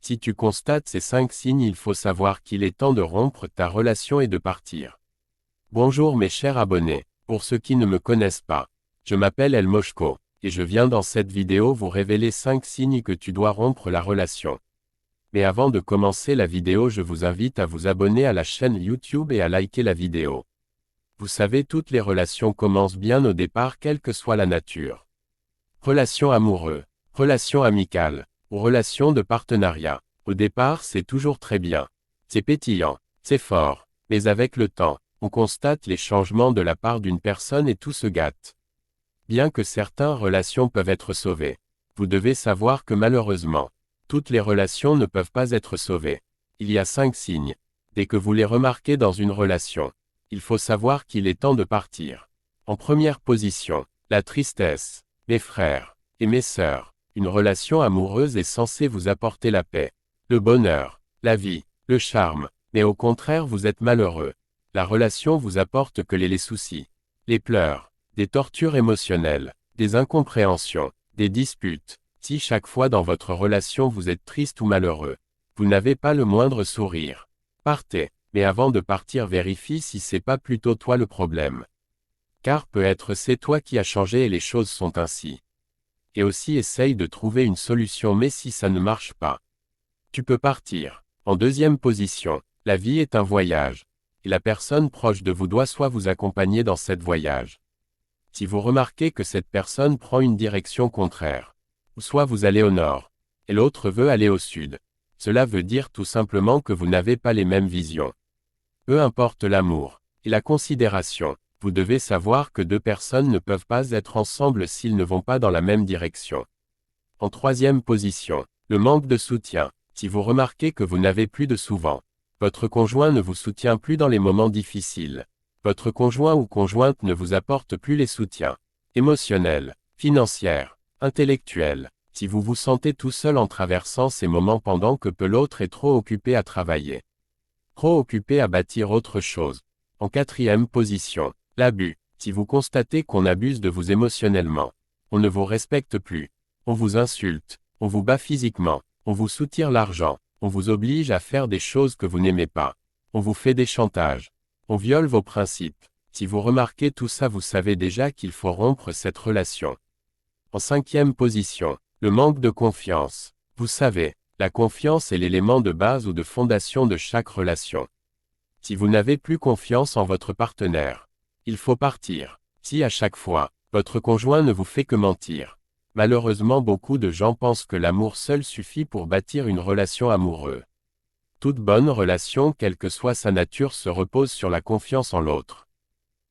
Si tu constates ces 5 signes, il faut savoir qu'il est temps de rompre ta relation et de partir. Bonjour mes chers abonnés. Pour ceux qui ne me connaissent pas, je m'appelle El Moshko, et je viens dans cette vidéo vous révéler 5 signes que tu dois rompre la relation. Mais avant de commencer la vidéo, je vous invite à vous abonner à la chaîne YouTube et à liker la vidéo. Vous savez, toutes les relations commencent bien au départ, quelle que soit la nature. Relation amoureuse, relation amicale, ou relation de partenariat. Au départ, c'est toujours très bien. C'est pétillant, c'est fort, mais avec le temps, on constate les changements de la part d'une personne et tout se gâte. Bien que certaines relations peuvent être sauvées, vous devez savoir que malheureusement, toutes les relations ne peuvent pas être sauvées. Il y a 5 signes. Dès que vous les remarquez dans une relation, il faut savoir qu'il est temps de partir. En première position, la tristesse. Mes frères et mes sœurs, une relation amoureuse est censée vous apporter la paix, le bonheur, la vie, le charme, mais au contraire vous êtes malheureux. La relation vous apporte que les soucis, les pleurs, des tortures émotionnelles, des incompréhensions, des disputes. Si chaque fois dans votre relation vous êtes triste ou malheureux, vous n'avez pas le moindre sourire, partez, mais avant de partir vérifie si c'est pas plutôt toi le problème. Car peut-être c'est toi qui as changé et les choses sont ainsi. Et aussi essaye de trouver une solution, mais si ça ne marche pas, tu peux partir. En deuxième position, la vie est un voyage. Et la personne proche de vous doit soit vous accompagner dans cette voyage. Si vous remarquez que cette personne prend une direction contraire, ou soit vous allez au nord, et l'autre veut aller au sud, cela veut dire tout simplement que vous n'avez pas les mêmes visions. Peu importe l'amour et la considération, vous devez savoir que deux personnes ne peuvent pas être ensemble s'ils ne vont pas dans la même direction. En troisième position, le manque de soutien. Si vous remarquez que vous n'avez plus de souvent, votre conjoint ne vous soutient plus dans les moments difficiles. Votre conjoint ou conjointe ne vous apporte plus les soutiens émotionnels, financiers, intellectuels. Si vous vous sentez tout seul en traversant ces moments pendant que l'autre est trop occupé à travailler, trop occupé à bâtir autre chose. En quatrième position, l'abus. Si vous constatez qu'on abuse de vous émotionnellement, on ne vous respecte plus, on vous insulte, on vous bat physiquement, on vous soutire l'argent, on vous oblige à faire des choses que vous n'aimez pas, on vous fait des chantages, on viole vos principes. Si vous remarquez tout ça, vous savez déjà qu'il faut rompre cette relation. En cinquième position, le manque de confiance. Vous savez, la confiance est l'élément de base ou de fondation de chaque relation. Si vous n'avez plus confiance en votre partenaire, il faut partir. Si à chaque fois, votre conjoint ne vous fait que mentir. Malheureusement, beaucoup de gens pensent que l'amour seul suffit pour bâtir une relation amoureuse. Toute bonne relation, quelle que soit sa nature, se repose sur la confiance en l'autre.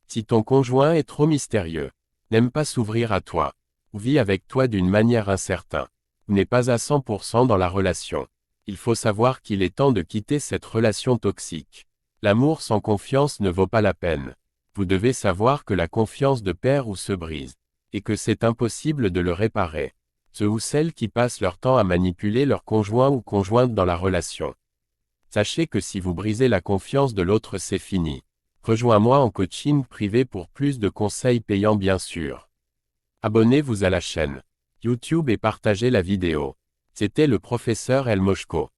Si ton conjoint est trop mystérieux, n'aime pas s'ouvrir à toi, ou vit avec toi d'une manière incertaine, ou n'est pas à 100% dans la relation, il faut savoir qu'il est temps de quitter cette relation toxique. L'amour sans confiance ne vaut pas la peine. Vous devez savoir que la confiance de pair ou se brise, et que c'est impossible de le réparer. Ceux ou celles qui passent leur temps à manipuler leur conjoint ou conjointe dans la relation. Sachez que si vous brisez la confiance de l'autre, c'est fini. Rejoins-moi en coaching privé pour plus de conseils payants bien sûr. Abonnez-vous à la chaîne YouTube et partagez la vidéo. C'était le professeur El Moshko.